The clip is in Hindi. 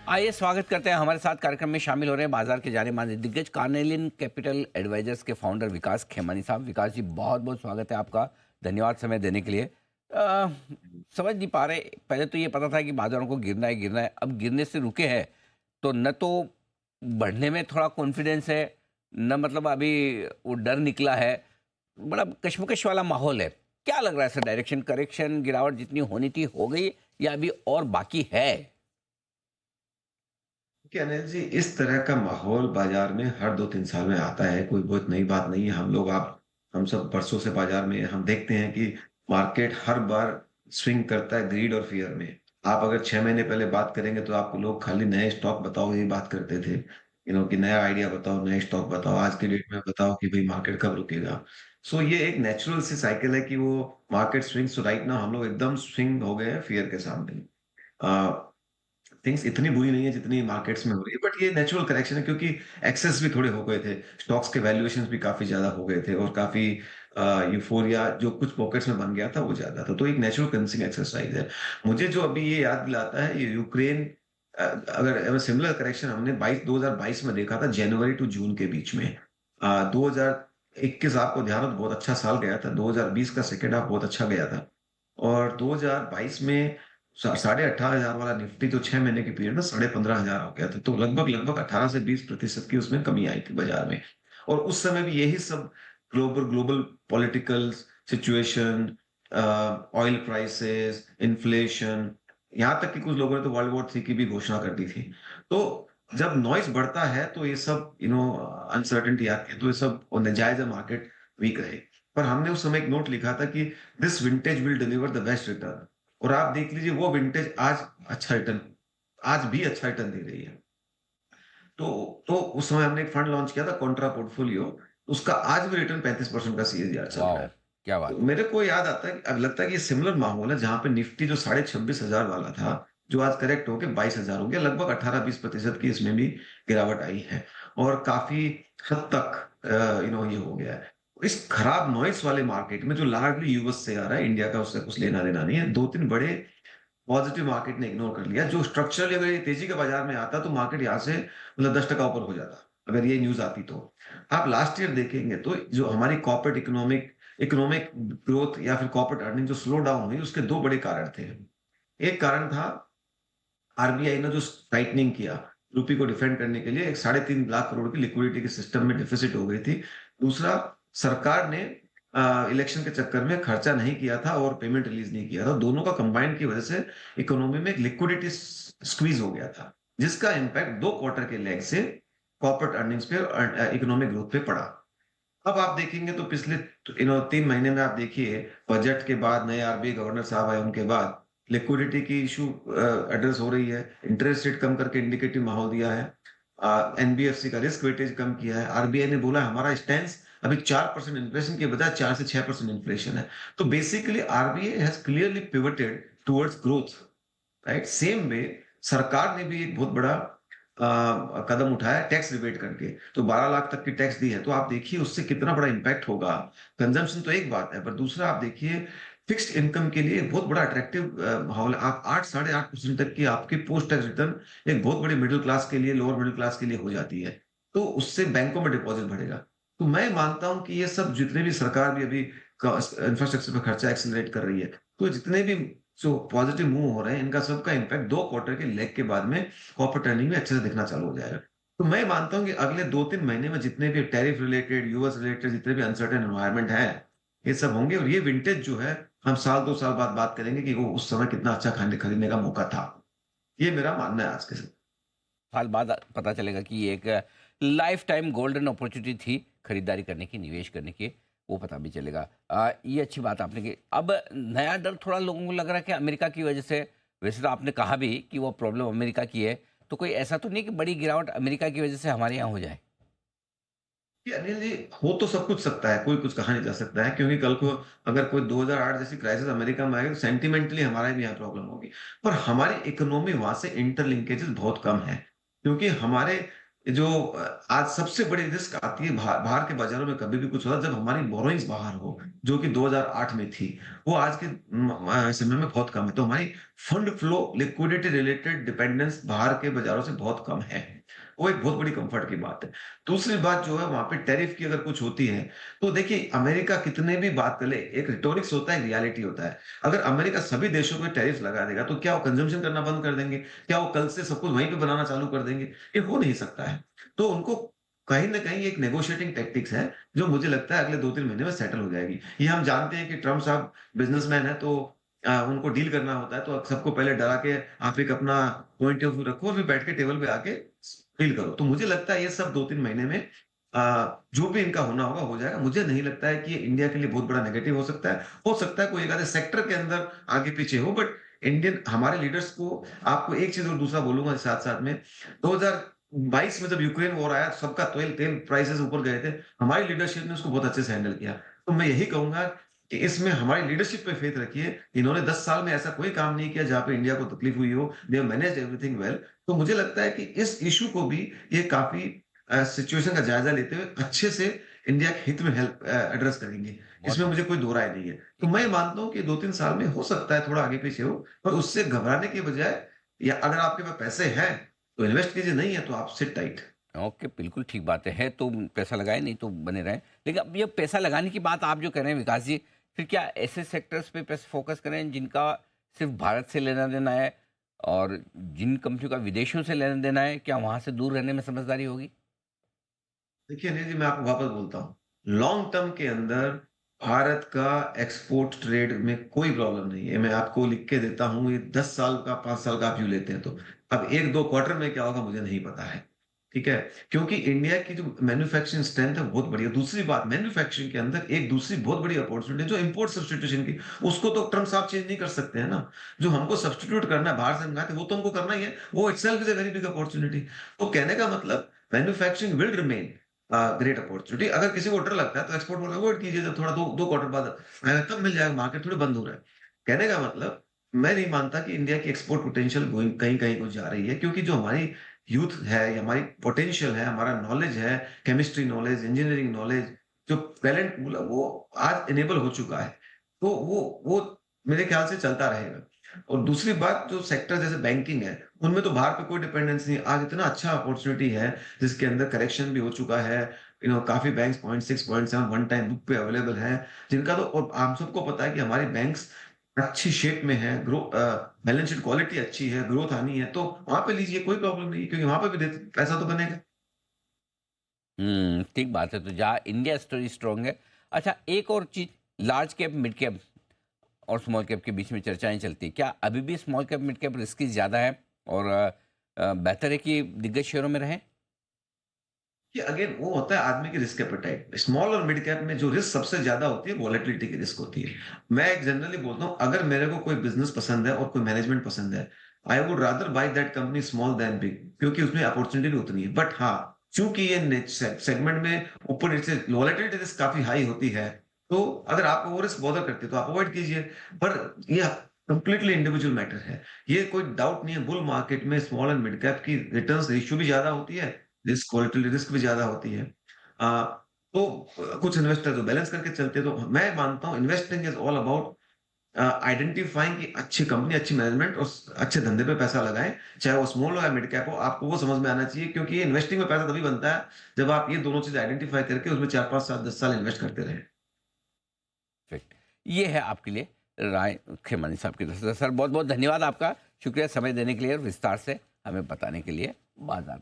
आइए स्वागत करते हैं। हमारे साथ कार्यक्रम में शामिल हो रहे हैं बाजार के जाने माने दिग्गज कार्नेलियन कैपिटल एडवाइजर्स के फाउंडर विकास खेमानी साहब। विकास जी, बहुत बहुत स्वागत है आपका। धन्यवाद समय देने के लिए। समझ नहीं पा रहे, पहले तो ये पता था कि बाजारों को गिरना है, अब गिरने से रुके हैं तो न तो बढ़ने में थोड़ा कॉन्फिडेंस है, न मतलब अभी वो डर निकला है। बड़ा कश्मकश वाला माहौल है। क्या लग रहा है सर, डायरेक्शन करेक्शन गिरावट जितनी होनी थी हो गई या अभी और बाकी है? देखिए अनिल जी, इस तरह का माहौल बाजार में हर 2-3 साल में आता है। कोई बहुत नई बात नहीं है। हम सब बरसों से बाजार में हम देखते हैं कि मार्केट हर बार स्विंग करता है ग्रीड और फियर में। आप अगर 6 महीने पहले बात करेंगे तो आपको लोग खाली नए स्टॉक बताओ ये बात करते थे, कि नया आइडिया बताओ, नए स्टॉक बताओ। आज के डेट में बताओ कि भाई मार्केट कब रुकेगा। सो ये एक नेचुरल सी साइकिल है कि वो मार्केट स्विंग्स। राइट ना, हम लोग एकदम स्विंग हो गए हैं फियर के सामने। थिंग्स इतनी बुरी नहीं है जितनी मार्केट्स में हो रही है, बट ये नेचुरल करेक्शन है क्योंकि एक्सेस भी थोड़े हो गए थे। स्टॉक्स के वैल्यूएशंस भी काफी ज्यादा हो गए थे और काफी यूफोरिया जो कुछ पॉकेट्स में बन गया था वो ज्यादा था। तो एक नेचुरल क्लेंजिंग एक्सरसाइज है। मुझे जो अभी ये याद दिलाता है, ये यूक्रेन, अगर सिमिलर करेक्शन हमने 2022 में देखा था, जनवरी टू जून के बीच में। 2021 आपको ध्यान हो तो बहुत अच्छा साल गया था। 2020 का सेकेंड हाफ बहुत अच्छा गया था। और 2022 में 18,500 वाला निफ्टी तो 6 महीने के पीरियड में 15,500 हो गया था। तो लगभग लगभग 18 से 20% की उसमें कमी आई थी बाजार में। और उस समय भी यही सब global global political situation, oil prices, inflation, यहाँ तक कि कुछ लोगों ने तो वर्ल्ड वॉर 3 की भी घोषणा कर दी थी। तो जब नॉइस बढ़ता है तो ये सब अनसर्टेनिटी आती है, तो ये सब और नाजायज मार्केट वीक रहे। पर हमने उस समय एक नोट लिखा था कि this vintage will deliver the best return. और आप देख लीजिए वो विंटेज आज भी अच्छा रिटर्न दे रही है। तो उस समय हमने एक फंड लॉन्च किया था, कॉन्ट्रा पोर्टफोलियो। उसका आज भी रिटर्न 35% का सीएजीआर चल रहा वाह, है। क्या तो बात। मेरे को याद आता है, अब लगता है कि ये सिमिलर माहौल है जहां पे निफ्टी जो 26,500 वाला था, जो आज करेक्ट होके 22,000 हो गया। लगभग 18-20% की इसमें भी गिरावट आई है। और काफी हद तक ये हो गया है। इस खराब नॉइस वाले मार्केट में जो लार्जली यूएस से आ रहा है, इंडिया का उससे कुछ लेना देना नहीं है। 2-3 बड़े पॉजिटिव मार्केट ने इग्नोर कर लिया। जो स्ट्रक्चरली अगर ये तेजी के बाजार में आता तो मार्केट यहाँ से मतलब 10% ऊपर हो जाता अगर ये न्यूज आती तो। आप लास्ट ईयर देखेंगे तो जो हमारी कॉर्पोरेट इकोनॉमिक ग्रोथ या फिर कॉर्पोरेट अर्निंग जो स्लो डाउन हुई, उसके दो बड़े कारण थे। एक कारण था आरबीआई ने जो टाइटनिंग किया रुपये को डिफेंड करने के लिए, 3.5 लाख करोड़ की लिक्विडिटी के सिस्टम में डिफिसिट हो गई थी। दूसरा, सरकार ने इलेक्शन के चक्कर में खर्चा नहीं किया था और पेमेंट रिलीज नहीं किया था। दोनों का कंबाइंड की वजह से इकोनॉमी में एक लिक्विडिटी स्क्वीज हो गया था, जिसका इम्पैक्ट 2 क्वार्टर के लेग से कॉर्पोरेट अर्निंग्स पे और इकोनॉमिक ग्रोथ पे पड़ा। अब आप देखेंगे तो पिछले 3 महीने में आप देखिए, बजट के बाद नए आरबीआई गवर्नर साहब आए, उनके बाद लिक्विडिटी की इशू एड्रेस हो रही है। इंटरेस्ट रेट कम करके इंडिकेटिव माहौल दिया है। एनबीएफसी का रिस्क वेटेज कम किया है। आरबीआई ने बोला हमारा स्टैंड अभी 4% इन्फ्लेशन के बजाय 4 से 6% इन्फ्लेशन है। तो basically RBI has clearly pivoted towards growth. Right, same way सरकार ने भी एक बहुत बड़ा कदम उठाया टैक्स रिबेट करके। तो 12 लाख तक की टैक्स दी है। तो आप देखिए उससे कितना बड़ा इंपैक्ट होगा। कंजम्पशन तो एक बात है, पर दूसरा आप देखिए फिक्स्ड इनकम के लिए बहुत बड़ा अट्रैक्टिव माहौल है। आप 8-8.5% तक की आपकी पोस्ट टैक्स रिटर्न एक बहुत बड़ी मिडिल क्लास के लिए, लोअर मिडिल क्लास के लिए हो जाती है। तो उससे बैंकों में डिपॉजिट बढ़ेगा। तो मैं मानता हूं कि ये सब जितने भी सरकार भी अभी इंफ्रास्ट्रक्चर पर खर्चा एक्सेलरेट कर रही है, तो जितने भी जो पॉजिटिव मूव हो रहे हैं, इनका सबका इम्पैक्ट 2 क्वार्टर के लेग के बाद में कॉर्पोरेट अर्निंग में अच्छे से दिखना चालू हो जाएगा। तो मैं मानता हूं कि अगले 2-3 महीने में जितने भी टैरिफ रिलेटेड, यूएस रिलेटेड जितने भी अनसर्टेन एनवायरनमेंट है, ये सब होंगे। और ये विंटेज जो है, हम साल 2 साल बाद बात करेंगे कि वो उस समय कितना अच्छा खाने खरीदने का मौका था। ये मेरा मानना है आज के समय। साल बाद पता चलेगा कि ये एक लाइफ टाइम गोल्डन अपॉर्चुनिटी थी खरीदारी करने की, निवेश करने की। वो पता भी चलेगा। ये अच्छी बात आपने की। अब नया डर थोड़ा लोगों को लग रहा है कि अमेरिका की वजह से, वैसे तो आपने कहा भी कि वो प्रॉब्लम अमेरिका की है, तो कोई ऐसा तो नहीं कि बड़ी गिरावट अमेरिका की वजह से हमारे यहाँ हो जाए? ये अनिल जी, हो तो सब कुछ सकता है, कोई कुछ कहा नहीं जा सकता है। क्योंकि कल को अगर कोई 2008 जैसी क्राइसिस अमेरिका में आएगी तो सेंटिमेंटली हमारे भी यहाँ प्रॉब्लम होगी। पर हमारी इकोनॉमी वहां से इंटरलिंकेजेस बहुत कम है। क्योंकि हमारे जो आज सबसे बड़ी रिस्क आती है बाहर के बाज़ारों में कभी भी कुछ होता है जब हमारी बोरोइंग्स बाहर हो, जो कि 2008 में थी। वो आज के समय में बहुत कम है। तो हमारी fund flow liquidity related dependence बाहर के बाज़ारों से बहुत कम है। वो एक बहुत बड़ी कम्फर्ट की बात है। दूसरी बात जो है वहाँ पे टैरिफ की अगर कुछ होती है, तो देखिए अमेरिका कितने भी बात कर ले, एक रिटॉरिक्स होता है, एक रियलिटी होता है। अगर अमेरिका सभी देशों पे टैरिफ लगा देगा, तो क्या वो कंजम्पशन करना बंद कर देंगे? क्या वो कल से सब कुछ वहीं पे बनाना चालू कर देंगे? ये हो नहीं सकता है। तो उनको कहीं न कहीं एक नेगोशिएटिंग टैक्टिक्स है, जो मुझे लगता है अगले 2-3 महीने में सेटल हो जाएगी। ये हम जानते हैं कि ट्रम्प साहब बिज़नेसमैन हैं, तो उनको डील करना होता है, तो सबको पहले डरा के आप एक अपना पॉइंट ऑफ व्यू रखो और फिर बैठ के टेबल पे आके डील करो। तो मुझे लगता है ये सब 2-3 महीने में जो भी इनका होना होगा, हो जाएगा। मुझे नहीं लगता है कि ये इंडिया के लिए बहुत बड़ा नेगेटिव हो सकता है। हो सकता है कोई एक आधे सेक्टर के अंदर आगे-पीछे हो, बट इंडियन हमारे लीडर्स को आपको एक चीज़ और दूसरा बोलूँगा साथ-साथ में, 2022 में जब यूक्रेन वॉर आया, सबका तेल तेल प्राइसेज़ ऊपर गए थे। हमारी लीडरशिप ने उसको बहुत अच्छे से हैंडल किया। तो मैं यही कहूँगा कि इसमें हमारी लीडरशिप पे फेथ रखिए। इन्होंने 10 साल में ऐसा कोई काम नहीं किया जहाँ पे इंडिया को तकलीफ हुई हो। They have managed everything well. तो मुझे लगता है कि इस इश्यू को भी ये काफ़ी सिचुएशन का जायज़ा लेते हुए अच्छे से इंडिया के हित में एड्रेस करेंगे। बहुत इसमें मुझे कोई दो राय नहीं है। तो मैं मानता हूँ कि 2-3 साल में हो सकता है थोड़ा आगे-पीछे हो, पर उससे घबराने के बजाय या अगर आपके पास पैसे हैं, तो इन्वेस्ट कीजिए, नहीं है तो आप सिट टाइट। ओके, बिल्कुल ठीक बात है तो पैसा लगाएँ, नहीं तो बने रहें। लेकिन अब ये पैसा लगाने की बात आप जो कर रहे हैं विकास जी, फिर क्या ऐसे सेक्टर्स पे पैसे फ़ोकस करें जिनका सिर्फ़ भारत से लेना-देना है और जिन कंपनियों का विदेशों से लेना-देना है, क्या वहाँ से दूर रहने में समझदारी होगी? देखिए अनिल जी, मैं आपको वापस बोलता हूँ, लॉन्ग टर्म के अंदर भारत का एक्सपोर्ट ट्रेड में कोई प्रॉब्लम नहीं है। मैं आपको लिख के देता हूँ, ये 10 साल का, 5 साल का आप व्यू लेते हैं तो। अब 1-2 क्वार्टर में क्या होगा मुझे नहीं पता है, ठीक है? क्योंकि इंडिया की जो मैन्युफैक्चरिंग स्ट्रेंथ है बहुत बढ़िया। दूसरी बात, मैन्युफैक्चरिंग के अंदर एक दूसरी बहुत बड़ी अपॉर्च्युनिटी है जो इम्पोर्ट सब्स्टिट्यूशन की, उसको तो ट्रम्प साहब चेंज नहीं कर सकते हैं ना। जो हमको सब्स्टिट्यूट करना है, बाहर से मंगाते वो तो हमको करना ही है। वो itself is a very big opportunity. तो कहने का मतलब manufacturing will remain great opportunity. अगर किसी को डर लगता है तो एक्सपोर्ट मोड अवॉइड कीजिए, जब थोड़ा 2 क्वार्टर बाद तब मिल जाएगा, मार्केट थोड़ी बंद हो रहा है। कहने का मतलब मैं नहीं मानता कि इंडिया की एक्सपोर्ट पोटेंशियल गोइंग कहीं-कहीं को जा रही है, क्योंकि जो हमारी यूथ है या हमारी पोटेंशियल है, हमारा नॉलेज है, केमिस्ट्री नॉलेज, इंजीनियरिंग नॉलेज, जो टैलेंट पूल है वो आज इनेबल हो चुका है। तो वो मेरे ख्याल से चलता रहेगा। और दूसरी बात, जो सेक्टर जैसे बैंकिंग है, उनमें तो बाहर पे कोई डिपेंडेंसी नहीं। आज इतना अच्छा अपॉर्चुनिटी है जिसके अंदर करेक्शन भी हो चुका है। काफ़ी बैंक्स 0.6, 0.7 वन टाइम बुक पे अवेलेबल हैं, जिनका तो और हम सबको पता है कि हमारी बैंक्स अच्छी शेप में है, बैलेंस शीट क्वालिटी अच्छी है, ग्रोथ आनी है, तो वहाँ पे लीजिए, कोई प्रॉब्लम नहीं है, क्योंकि वहाँ पे भी पैसा तो बनेगा। ठीक बात है, तो जहाँ इंडिया स्टोरी स्ट्रॉन्ग है। अच्छा, एक और चीज़, लार्ज कैप, मिड कैप और स्मॉल कैप के बीच में चर्चाएँ चलती हैं। क्या अभी भी small cap, mid cap risky ज़्यादा है और बेहतर है कि दिग्गज शेयरों में रहें? ये अगेन वो होता है आदमी की रिस्क एपेटाइट। स्मॉल और मिड कैप में जो रिस्क सबसे ज्यादा होती है, वॉलेटिलिटी की रिस्क होती है। मैं एक जनरली बोलता हूँ, अगर मेरे को कोई बिजनेस पसंद है और कोई मैनेजमेंट पसंद है, I would rather buy that company small than big, क्योंकि उसमें अपॉर्चुनिटी भी उतनी है। बट हाँ, चूंकि ये सेगमेंट में ऊपर नीचे वॉलेटिलिटी रिस्क काफी हाई होती है, तो अगर आपको वो रिस्क बॉदर करती है तो आप अवॉइड कीजिए। पर ये कंप्लीटली इंडिविजुअल मैटर है। ये कोई डाउट नहीं है, बुल मार्केट में स्मॉल एंड मिड कैप की रिटर्न्स रेशियो भी ज्यादा होती है, रिस्क वोलेटिलिटी रिस्क भी ज़्यादा होती है। तो कुछ इन्वेस्टर जो बैलेंस करके चलते हैं, तो मैं मानता हूँ investing is all about identifying कि अच्छी कंपनी, अच्छी मैनेजमेंट और अच्छे धंधे पे पैसा लगाएँ, चाहे वो स्मॉल हो या मिड कैप हो, आपको वो समझ में आना चाहिए, क्योंकि इन्वेस्टिंग में पैसा तभी बनता है, जब आप ये दोनों चीज़ आइडेंटिफाई करके उसमें 4, 5, 7, 10 साल इन्वेस्ट करते रहें। परफेक्ट। ये है आपके लिए राय खेमानी साहब की तरफ से। सर बहुत-बहुत धन्यवाद आपका। शुक्रिया समय देने के लिए और विस्तार से हमें बताने के लिए बाज़ार